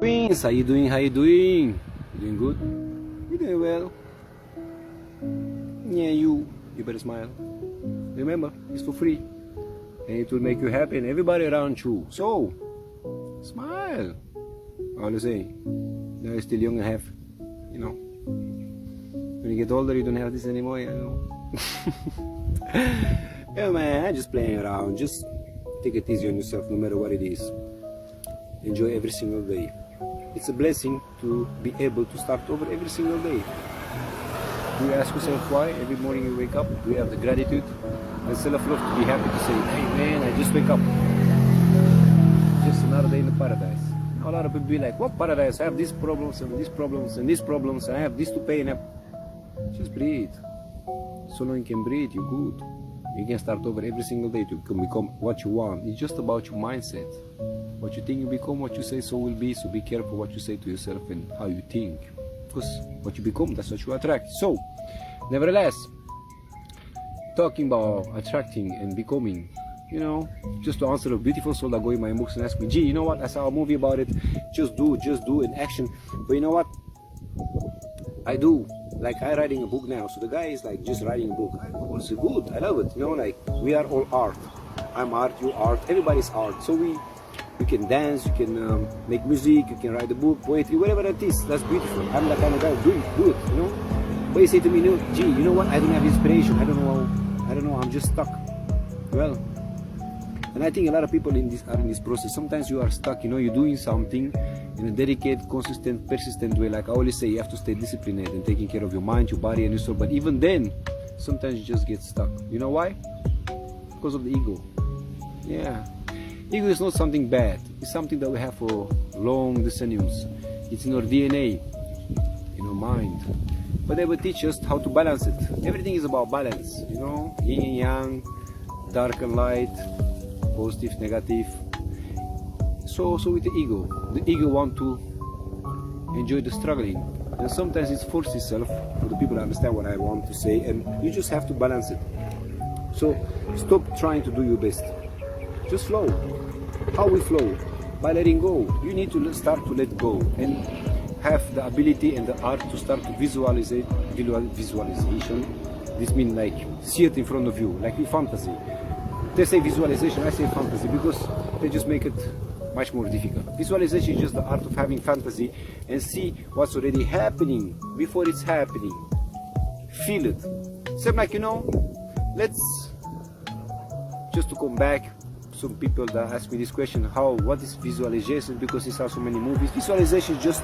Queens, how you doing? How you doing? You doing good? You doing well? Yeah, you better smile. Remember, it's for free, and it will make you happy and everybody around you. So, smile. I always say, you're still young and have, when you get older, you don't have this anymore. Yeah, man, I'm just playing around. Just take it easy on yourself, no matter what it is. Enjoy every single day. It's a blessing to be able to start over every single day. Do you ask yourself why every morning you wake up? Do you have the gratitude and self-love to be happy to say, hey man, I just wake up. Just another day in the paradise. A lot of people be like, what paradise? I have these problems and these problems and these problems and I have this to pay and just breathe. So long you can breathe, you're good. You can start over every single day to become what you want. It's just about your mindset. What you think you become, what you say so will be. So be careful what you say to yourself and how you think. Because what you become, that's what you attract. So, nevertheless, talking about attracting and becoming, just to answer a beautiful soul that go in my books and ask me, gee, you know what, I saw a movie about it, just do in action. But you know what, I do, like I'm writing a book now, so the guy is like just writing a book. It's good, I love it, like we are all art. I'm art, you art, everybody's art. So you can dance, you can make music, you can write a book, poetry, whatever it is, that's beautiful. I'm the kind of guy, do it, But you say to me, gee, you know what, I don't have inspiration, I don't know, I'm just stuck. Well, and I think a lot of people are in this process. Sometimes you are stuck, you're doing something in a dedicated, consistent, persistent way. Like I always say, you have to stay disciplined and taking care of your mind, your body and your soul. But even then, sometimes you just get stuck. You know why? Because of the ego. Yeah. Ego is not something bad. It's something that we have for long decenniums. It's in our DNA, in our mind. But they will teach us how to balance it. Everything is about balance, yin and yang, dark and light, positive, negative. So with the ego want to enjoy the struggling. And sometimes it forces itself, for the people that understand what I want to say, and you just have to balance it. So stop trying to do your best. Just flow. How we flow? By letting go. You need to start to let go and have the ability and the art to start to visualization. This means like see it in front of you, like in fantasy. They say visualization, I say fantasy because they just make it much more difficult. Visualization is just the art of having fantasy and see what's already happening before it's happening. Feel it. Same like, let's just to come back. Some people that ask me this question, what is visualization? Because it's also many movies. Visualization is just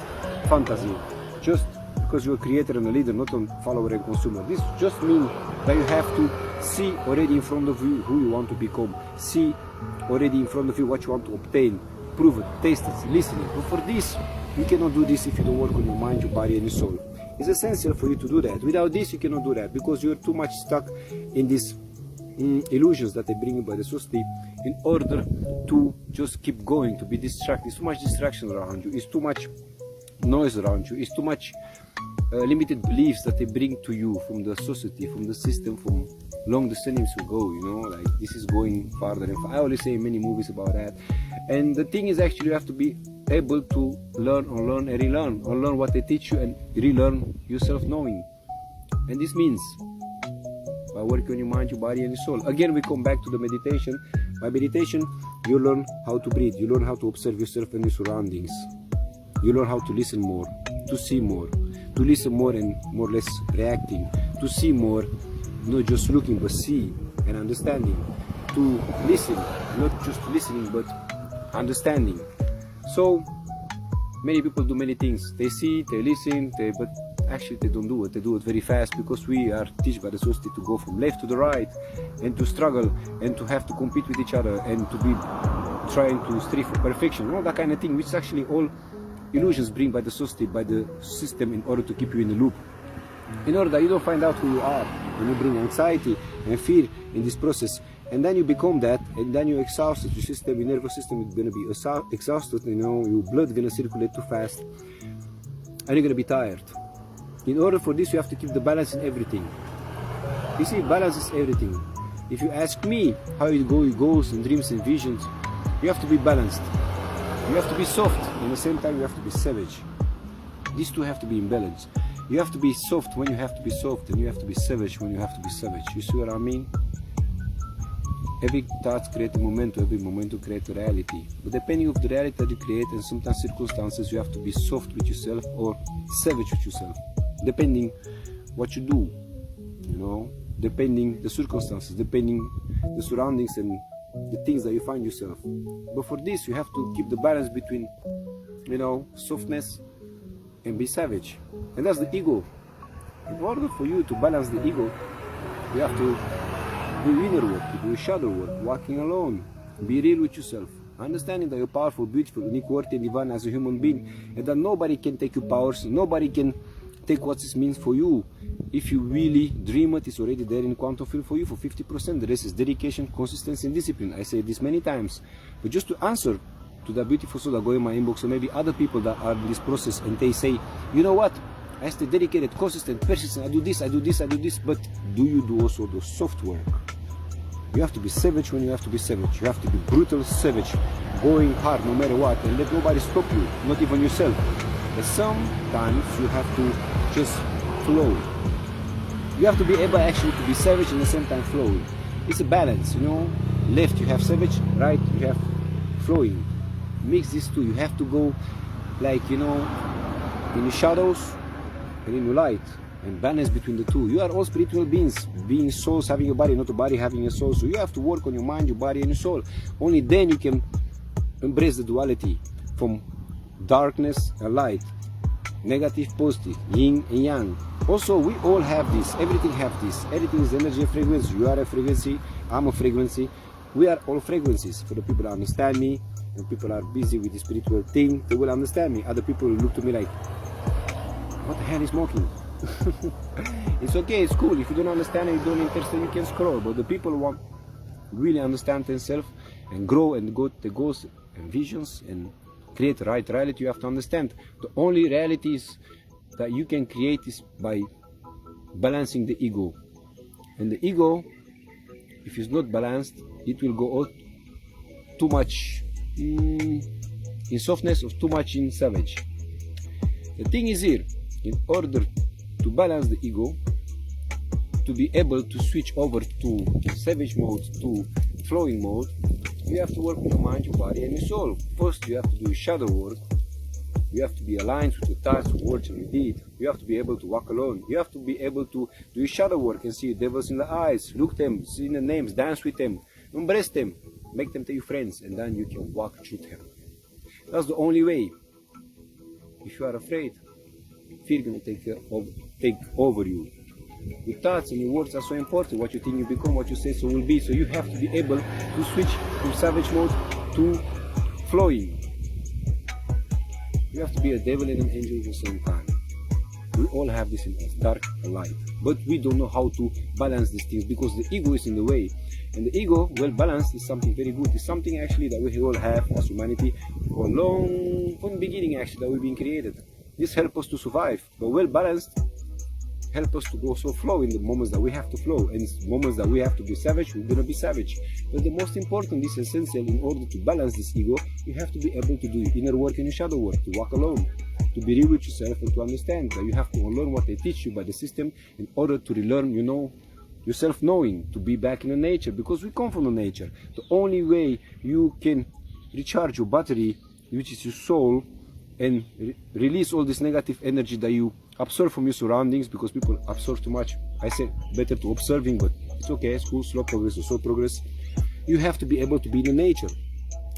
fantasy. Just because you're a creator and a leader, not a follower and consumer. This just means that you have to see already in front of you who you want to become. See already in front of you what you want to obtain. Prove it, taste it, listen it. But for this, you cannot do this if you don't work on your mind, your body and your soul. It's essential for you to do that. Without this, you cannot do that because you're too much stuck in these illusions that they bring you by the society in order to just keep going, to be distracted. It's too much distraction around you. It's too much noise around you. It's too much limited beliefs that they bring to you from the society, from the system, from long decenniums ago, like this is going farther and farther. I always say in many movies about that. And the thing is actually you have to be able to learn, unlearn and relearn. Unlearn what they teach you and relearn yourself knowing. And this means by working on your mind, your body and your soul. Again, we come back to the meditation. By meditation, you learn how to breathe. You learn how to observe yourself and your surroundings. You learn how to listen more, to see more, to listen more and more or less reacting, to see more, not just looking but see and understanding, to listen, not just listening but understanding. So many people do many things. They see, they listen, but actually they don't do it. They do it very fast because we are taught by the society to go from left to the right and to struggle and to have to compete with each other and to be trying to strive for perfection, all that kind of thing, which is actually all illusions bring by the society, by the system in order to keep you in the loop. In order that you don't find out who you are, and you bring anxiety and fear in this process, and then you become that, and then you're exhausted, your system, your nervous system is going to be exhausted, your blood is going to circulate too fast, and you're going to be tired. In order for this, you have to keep the balance in everything. You see, balance is everything. If you ask me how it goes in dreams and visions, you have to be balanced. You have to be soft, and at the same time you have to be savage. These two have to be in balance. You have to be soft when you have to be soft, and you have to be savage when you have to be savage. You see what I mean? Every thought creates a momentum, every momentum creates a reality. But depending on the reality that you create and sometimes circumstances, you have to be soft with yourself or savage with yourself. Depending what you do, you know, depending the circumstances, depending the surroundings and the things that you find yourself. But for this, you have to keep the balance between, you know, softness and be savage. And that's the ego. In order for you to balance the ego, you have to do inner work, to do shadow work, walking alone, be real with yourself, understanding that you're powerful, beautiful, unique, worthy, and divine as a human being, and that nobody can take your powers, nobody can take what this means for you. If you really dream it, it's already there in quantum field for you for 50%. The rest is dedication, consistency, and discipline. I say this many times, but just to answer to that beautiful soul that go in my inbox, or maybe other people that are in this process, and they say, you know what, I stay dedicated, consistent, persistent, I do this, I do this, I do this, but do you do also the soft work? You have to be savage when you have to be savage. You have to be brutal, savage, going hard no matter what, and let nobody stop you, not even yourself. But sometimes you have to just flow. You have to be able actually to be savage and at the same time flowing. It's a balance, you know. Left you have savage, right you have flowing. Mix these two. You have to go like, you know, in the shadows and in the light, and balance between the two. You are all spiritual beings, being souls having a body, not a body having a soul. So you have to work on your mind, your body, and your soul. Only then you can embrace the duality from darkness and light, negative, positive, yin and yang. Also, we all have this. Everything have this. Everything is energy and frequency. You are a frequency. I'm a frequency. We are all frequencies. For the people that understand me, and people are busy with the spiritual thing, they will understand me. Other people will look to me like, what the hell is smoking? It's okay, it's cool. If you don't understand and you don't understand, you can scroll. But the people who want really understand themselves and grow and go the goals and visions and create the right reality, you have to understand the only realities that you can create is by balancing the ego. And the ego, if it's not balanced, it will go out too much in softness or too much in savage. The thing is here, in order to balance the ego, to be able to switch over to savage mode, to flowing mode, you have to work with your mind, your body, and your soul. First, you have to do shadow work. You have to be aligned with your thoughts, words, and your deed. You have to be able to walk alone. You have to be able to do your shadow work and see devils in the eyes, look them, see the names, dance with them, embrace them, make them to your friends, and then you can walk through them. That's the only way. If you are afraid, fear gonna take over you. Your thoughts and your words are so important. What you think you become, what you say so will be. So you have to be able to switch from savage mode to flowing. You have to be a devil and an angel at the same time. We all have this in us, dark and light. But we don't know how to balance these things because the ego is in the way. And the ego, well balanced, is something very good. It's something actually that we all have as humanity for long, from the beginning actually, that we've been created. This helps us to survive. But well balanced help us to also flow in the moments that we have to flow, and moments that we have to be savage, we're gonna be savage. But the most important, this is essential, in order to balance this ego, you have to be able to do inner work and your shadow work, to walk alone, to be real with yourself, and to understand that you have to unlearn what they teach you by the system in order to relearn, you know, your self-knowing, to be back in the nature, because we come from the nature. The only way you can recharge your battery, which is your soul, and release all this negative energy that you absorb from your surroundings, because people absorb too much. I say better to observing, but it's okay, it's cool, slow progress or slow progress. You have to be able to be in the nature.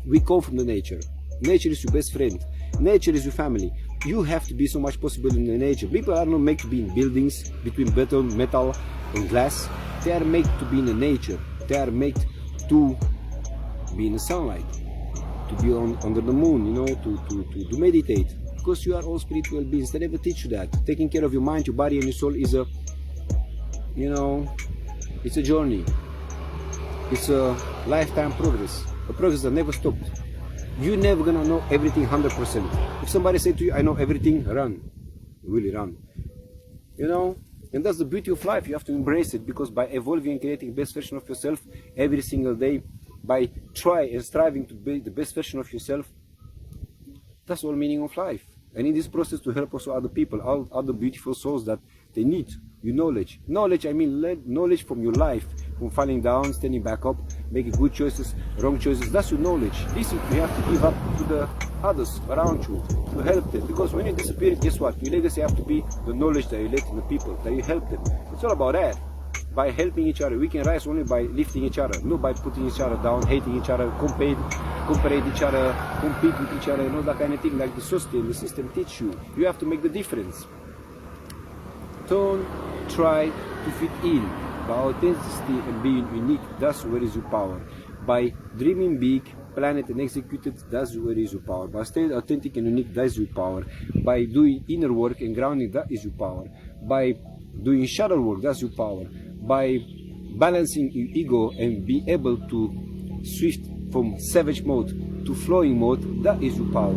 We come from the nature. Nature is your best friend. Nature is your family. You have to be so much possible in the nature. People are not made to be in buildings between metal and glass. They are made to be in the nature. They are made to be in the sunlight, to be under the moon, you know, to meditate. Because you are all spiritual beings. They never teach you that. Taking care of your mind, your body, and your soul is a, you know, it's a journey. It's a lifetime progress. A progress that never stopped. You're never gonna know everything 100%. If somebody say to you, I know everything, run. Really run. You know? And that's the beauty of life. You have to embrace it, because by evolving and creating the best version of yourself every single day, by try and striving to be the best version of yourself, That's all meaning of life. And in this process, to help also other people, all other beautiful souls that they need your knowledge. Knowledge, I mean knowledge from your life, from falling down, standing back up, making good choices, wrong choices. That's your knowledge. This you have to give up to the others around you to help them. Because when you disappear, guess what? Your legacy have to be the knowledge that you let in the people, that you help them. It's all about that. By helping each other, we can rise only by lifting each other, not by putting each other down, hating each other, compare each other, compete with each other, you know, that kind of thing. Like the system teach you. You have to make the difference. Don't try to fit in. By authenticity and being unique, that's where is your power. By dreaming big, plan it and execute it, that's where is your power. By staying authentic and unique, that's your power. By doing inner work and grounding, that is your power. By doing shadow work, that's your power. By balancing your ego and be able to shift from savage mode to flowing mode, that is your power.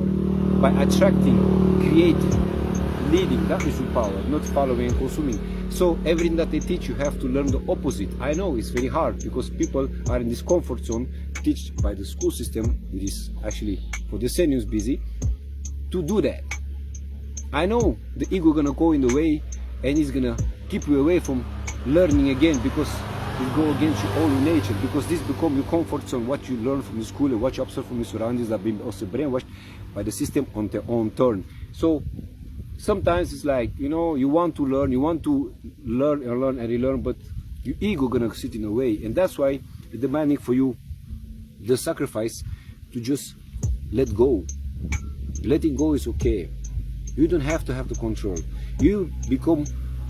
By attracting, creating, leading, that is your power, not following and consuming. So everything that they teach, you have to learn the opposite. I know it's very hard because people are in this comfort zone, taught by the school system, which is actually for the seniors busy, to do that. I know the ego gonna go in the way and it's gonna keep you away from learning again, because it go against your own nature, because this become your comfort zone, what you learn from the school and what you observe from your surroundings that have been also brainwashed by the system on their own turn. So sometimes it's like, you know, you want to learn and relearn, but your ego gonna sit in the way, and that's why it's demanding for you the sacrifice to just let go. Letting go is okay. You don't have to have the control.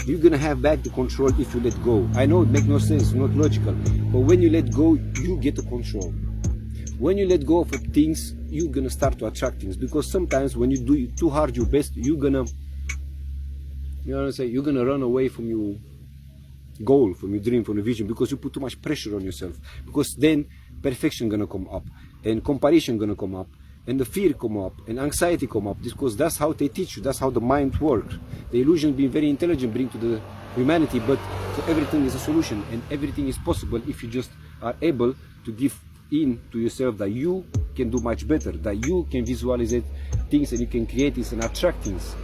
You're gonna have back the control if you let go. I know it makes no sense, not logical, but when you let go, you get the control. When you let go of things, you're gonna start to attract things, because sometimes when you do too hard your best, you're gonna run away from your goal, from your dream, from your vision, because you put too much pressure on yourself. Because then perfection gonna come up, and comparison gonna come up, and the fear come up, and anxiety come up, because that's how they teach you, that's how the mind works. The illusion being very intelligent bring to the humanity, but so everything is a solution, and everything is possible if you just are able to give in to yourself that you can do much better, that you can visualize things and you can create things and attract things.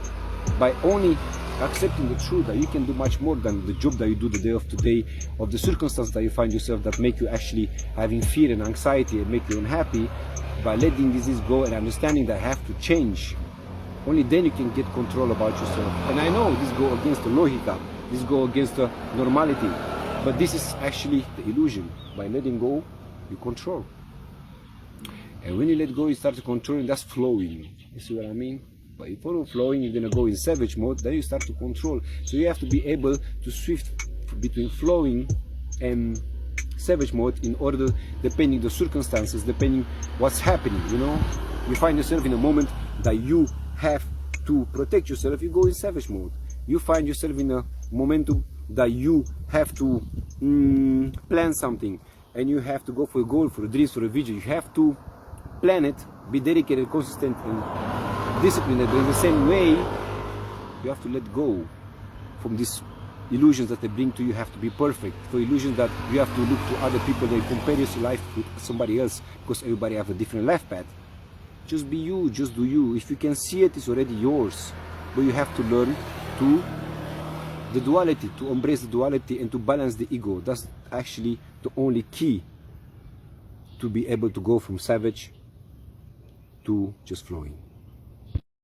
By only accepting the truth that you can do much more than the job that you do the day of today, of the circumstances that you find yourself that make you actually having fear and anxiety and make you unhappy, by letting disease go and understanding that I have to change, only then you can get control about yourself. And I know this go against the logica, this go against the normality, but this is actually the illusion. By letting go, you control. And when you let go, you start to control, and that's flowing. You see what I mean? But if you're flowing, you're gonna go in savage mode, then you start to control. So you have to be able to shift between flowing and savage mode in order, depending the circumstances, depending what's happening, you know. You find yourself in a moment that you have to protect yourself, you go in savage mode. You find yourself in a momentum that you have to plan something, and you have to go for a goal, for a dream, for a vision. You have to plan it, be dedicated, consistent, and disciplined. But in the same way, you have to let go from these illusions that they bring to you. Have to be perfect. For illusions that you have to look to other people and compare your life with somebody else, because everybody have a different life path. Just be you, just do you. If you can see it, it's already yours. But you have to learn to the duality, to embrace the duality and to balance the ego. That's actually the only key to be able to go from savage to just flowing.